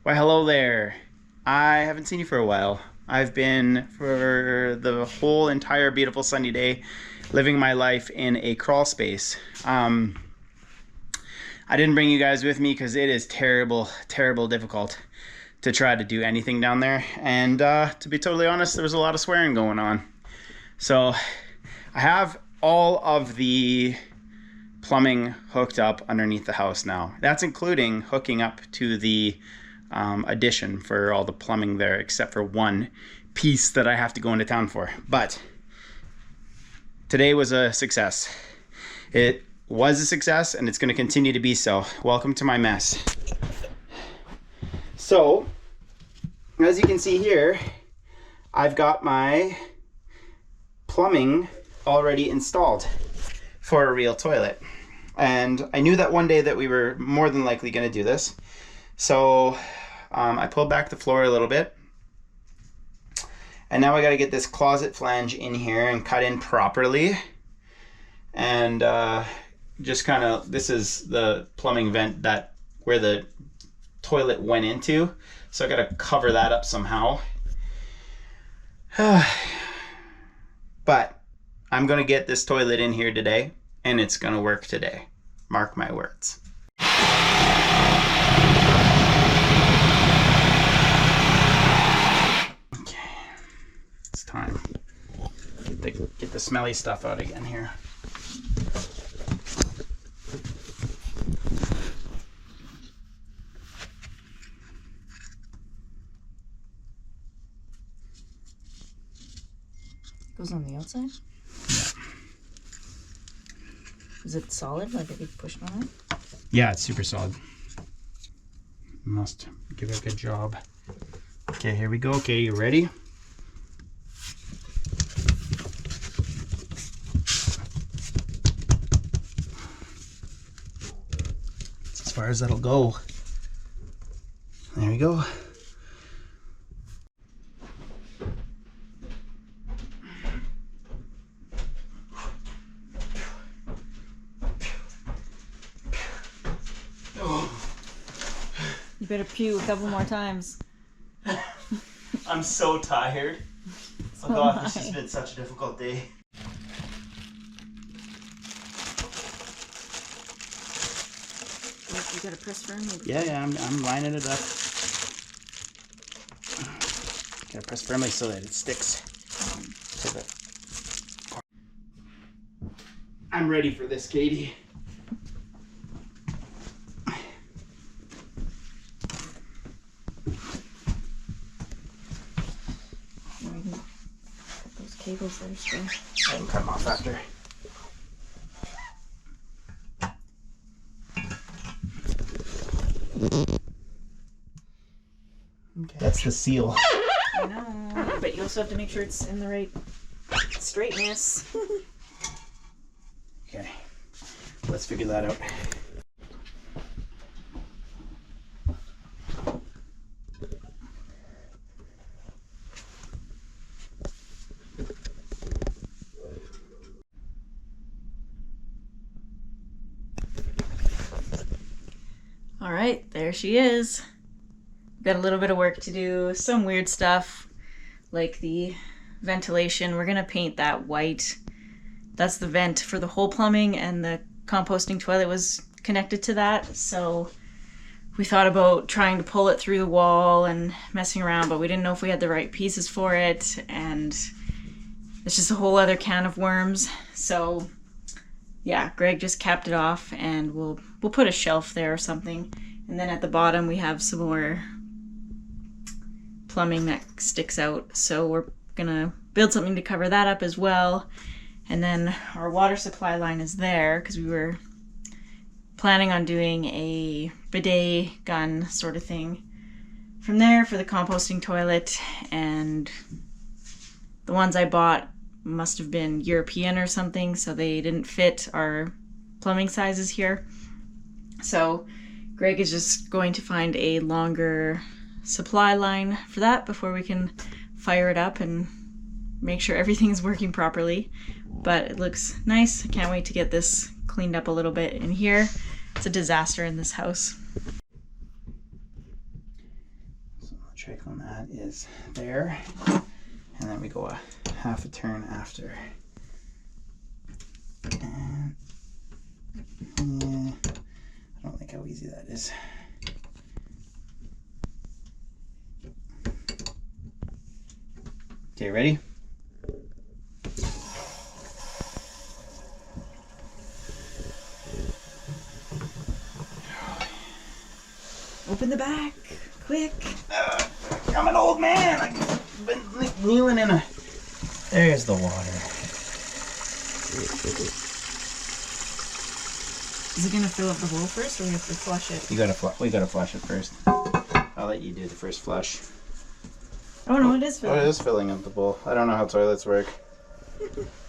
Why, hello there. I haven't seen you for a while. I've been, for the whole entire beautiful sunny day, living my life in a crawl space. I didn't bring you guys with me because it is terrible difficult to try to do anything down there. And to be totally honest, there was a lot of swearing going on. So I have all of the plumbing hooked up underneath the house now. That's including hooking up to the addition for all the plumbing there, except for one piece that I have to go into town for. But today was a success. It was a success, and it's going to continue to be so. Welcome to my mess. So, as you can see here, I've got my plumbing already installed for a real toilet. And I knew that one day that we were more than likely going to do this. So I pulled back the floor a little bit. And now I got to get this closet flange in here and cut in properly. And just kind of, this is the plumbing vent that where the toilet went into. So I got to cover that up somehow. But I'm going to get this toilet in here today, and it's going to work today. Mark my words. Okay, it's time. Get the smelly stuff out again here. Goes on the outside? Yeah. Is it solid? Like if you pushed on it? Yeah, it's super solid. Must give it a good job. Okay, here we go. Okay, you ready? That's as far as that'll go. There we go. You better pew a couple more times. I'm so tired. So Oh God, this am I. has been such a difficult day. You gotta press firmly. Yeah, I'm lining it up. Gotta press firmly so that it sticks to the. I'm ready for this, Katie. Those cables there still. I can cut them off after. Okay. That's the seal. I know, but you also have to make sure it's in the right straightness. Okay, let's figure that out. All right, there she is. Got a little bit of work to do, some weird stuff like the ventilation. We're gonna paint that white. That's the vent for the whole plumbing, and the composting toilet was connected to that. So we thought about trying to pull it through the wall and messing around, but we didn't know if we had the right pieces for it, and it's just a whole other can of worms. So yeah, Greg just capped it off, and we'll put a shelf there or something. And then at the bottom we have some more plumbing that sticks out. So we're gonna build something to cover that up as well. And then our water supply line is there because we were planning on doing a bidet gun sort of thing from there for the composting toilet. And the ones I bought must have been European or something, so they didn't fit our plumbing sizes here. So Greg is just going to find a longer supply line for that before we can fire it up and make sure everything's working properly. But it looks nice. I can't wait to get this cleaned up a little bit in here. It's a disaster in this house. when that is there. And then we go a half a turn after. And yeah, I don't like how easy that is. Okay, ready? Open the back, quick. I'm an old man. I've been kneeling in a... There's the water. Is it gonna fill up the bowl first, or we have to flush it? We gotta flush it first. I'll let you do the first flush. Oh no, it is filling. Oh, it is filling up the bowl. I don't know how toilets work.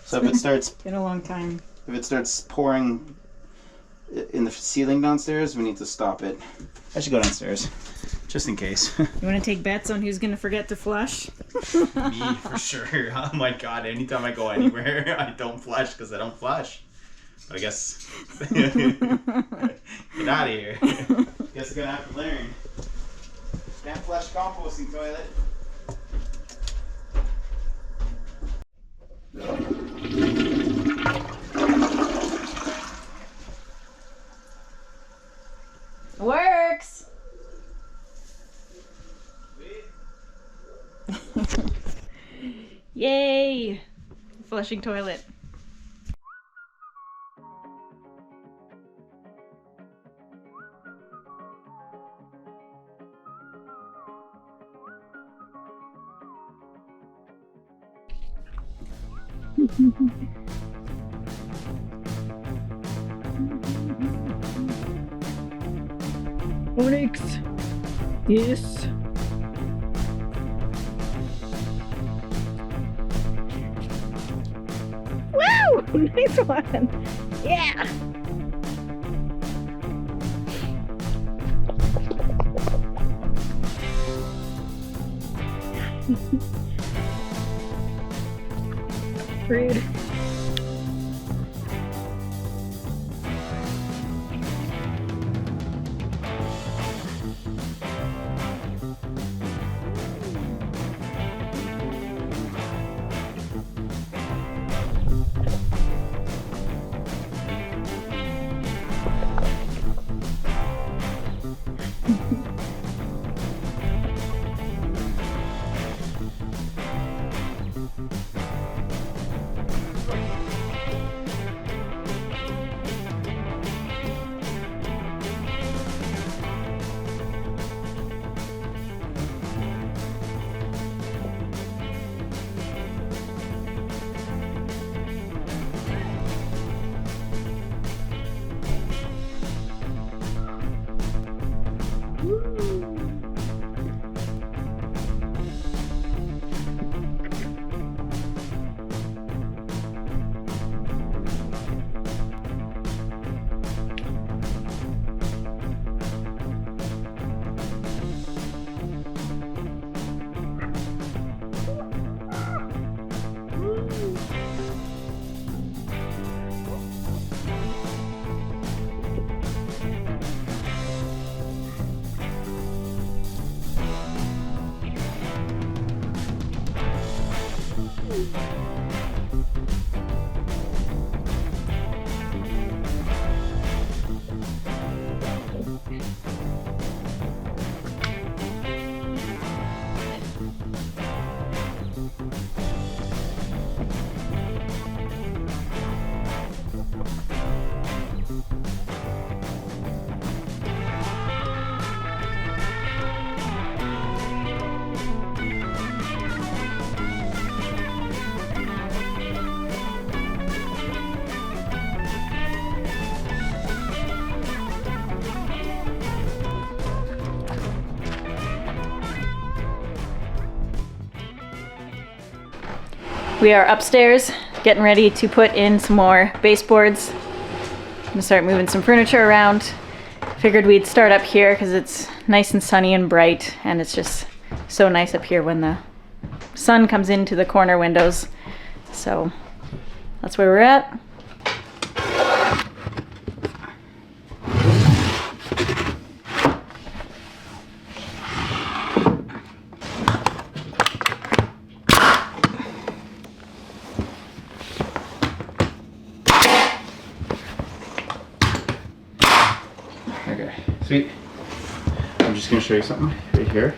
So if it starts... Been a long time. If it starts pouring in the ceiling downstairs, we need to stop it. I should go downstairs, just in case. You want to take bets on who's going to forget to flush? Me, for sure. Oh my god, anytime I go anywhere, I don't flush because I don't flush. But I guess... Get out of here. Guess I'm going to have to learn. Can't flush composting toilet. Works! Yay! Flushing toilet. Onyx. Yes. Wow! Nice one. Yeah. Rude. We are upstairs getting ready to put in some more baseboards. I'm gonna start moving some furniture around. Figured we'd start up here because it's nice and sunny and bright, and it's just so nice up here when the sun comes into the corner windows. So that's where we're at. Okay, sweet. I'm just gonna show you something right here.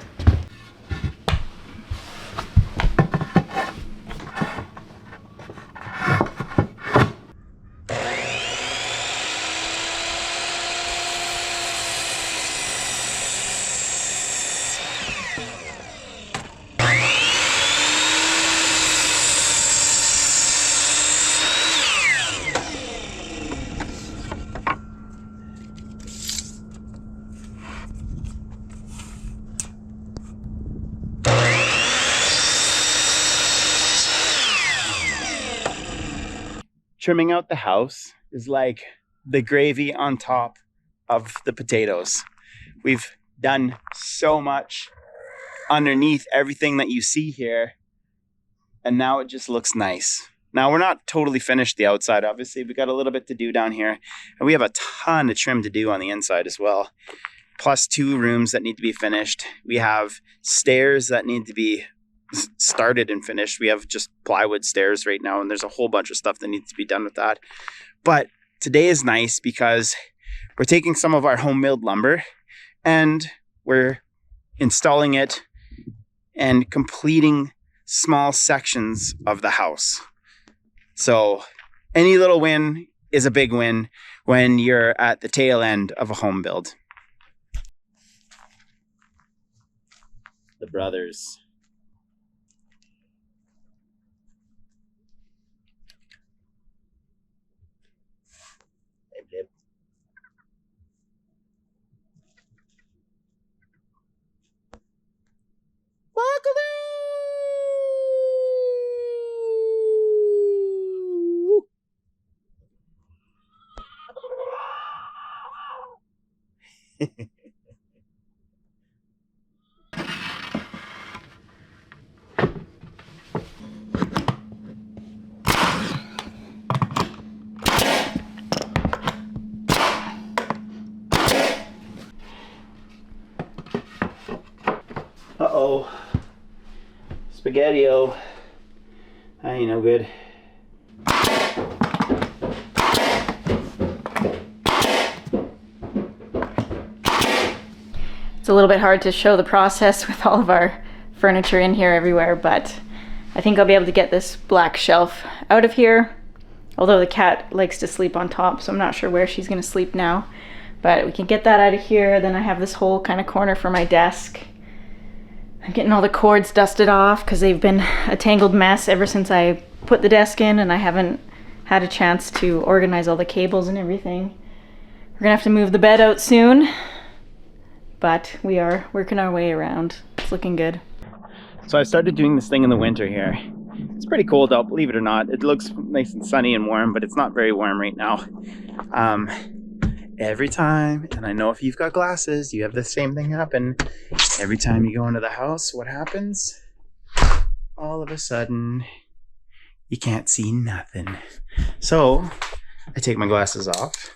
Trimming out the house is like the gravy on top of the potatoes. We've done so much underneath everything that you see here, and now it just looks nice. Now we're not totally finished the outside, obviously. We got a little bit to do down here, and we have a ton of trim to do on the inside as well. Plus 2 rooms that need to be finished. We have stairs that need to be started and finished. We have just plywood stairs right now, and there's a whole bunch of stuff that needs to be done with that. But today is nice because we're taking some of our home-milled lumber and we're installing it and completing small sections of the house. So any little win is a big win when you're at the tail end of a home build. The brothers. Uh-oh. Spaghetti-o. That ain't no good. It's a little bit hard to show the process with all of our furniture in here everywhere, but I think I'll be able to get this black shelf out of here. Although the cat likes to sleep on top, so I'm not sure where she's gonna sleep now. But we can get that out of here. Then I have this whole kind of corner for my desk. I'm getting all the cords dusted off because they've been a tangled mess ever since I put the desk in, and I haven't had a chance to organize all the cables and everything. We're gonna have to move the bed out soon, but we are working our way around. It's looking good. So I started doing this thing in the winter here. It's pretty cold out, believe it or not. It looks nice and sunny and warm, but it's not very warm right now. Every time, and I know if you've got glasses, you have the same thing happen. Every time you go into the house, what happens? All of a sudden, you can't see nothing. So I take my glasses off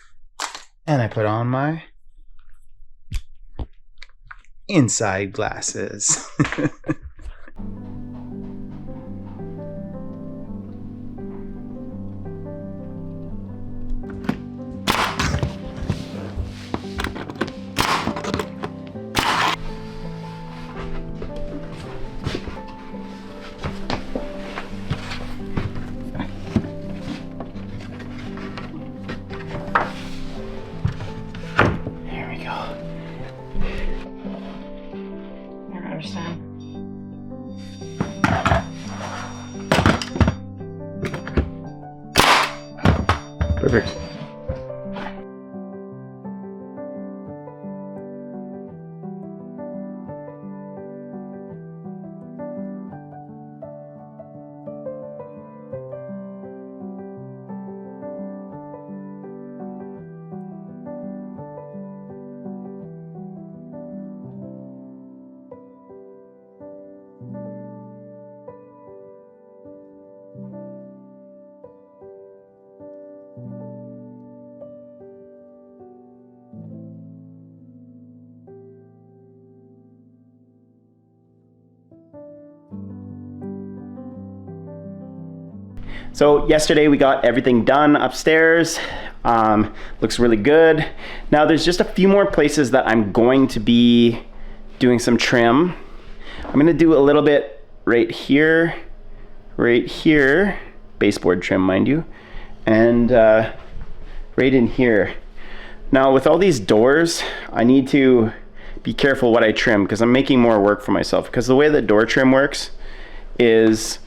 and I put on my inside glasses. Perfect. So yesterday we got everything done upstairs. Looks really good. Now there's just a few more places that I'm going to be doing some trim. I'm gonna do a little bit right here, baseboard trim, mind you, and right in here. Now with all these doors, I need to be careful what I trim because I'm making more work for myself, because the way that door trim works is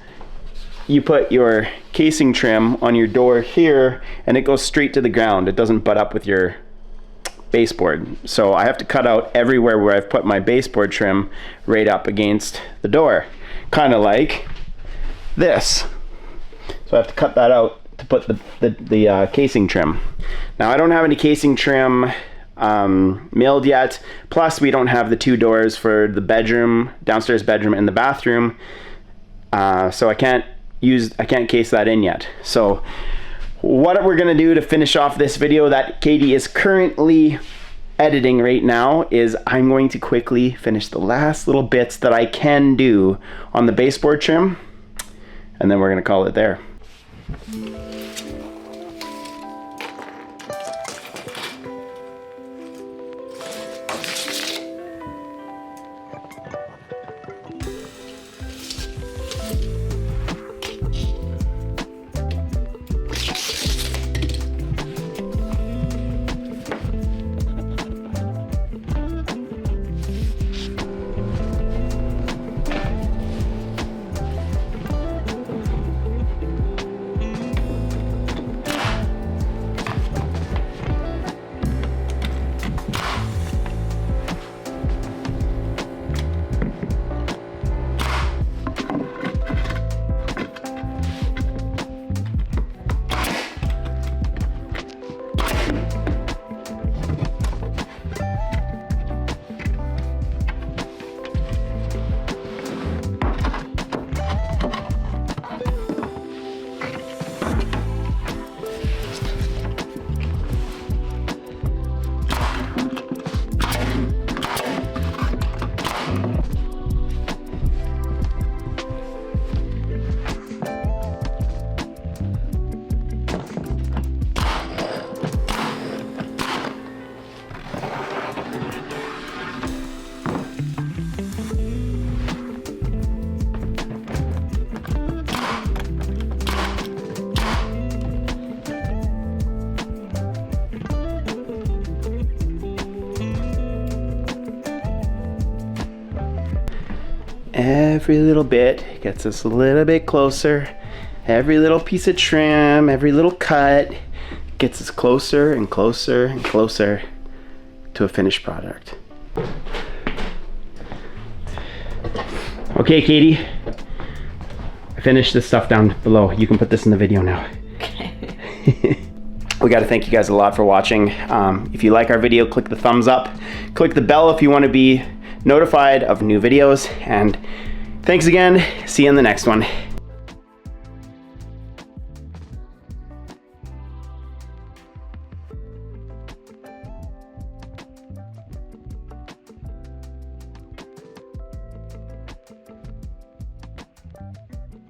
you put your casing trim on your door here and it goes straight to the ground. It doesn't butt up with your baseboard. So I have to cut out everywhere where I've put my baseboard trim right up against the door. Kind of like this. So I have to cut that out to put the casing trim. Now I don't have any casing trim milled yet. Plus we don't have the 2 doors for the bedroom, downstairs bedroom, and the bathroom. So I can't case that in yet. So what we're gonna do to finish off this video that Katie is currently editing right now is I'm going to quickly finish the last little bits that I can do on the baseboard trim, and then we're gonna call it there. Every little bit gets us a little bit closer. Every little piece of trim, every little cut gets us closer and closer and closer to a finished product. Okay, Katie, I finished this stuff down below. You can put this in the video now. Okay. We got to thank you guys a lot for watching. If you like our video, click the thumbs up. Click the bell if you want to be notified of new videos. And thanks again. See you in the next one.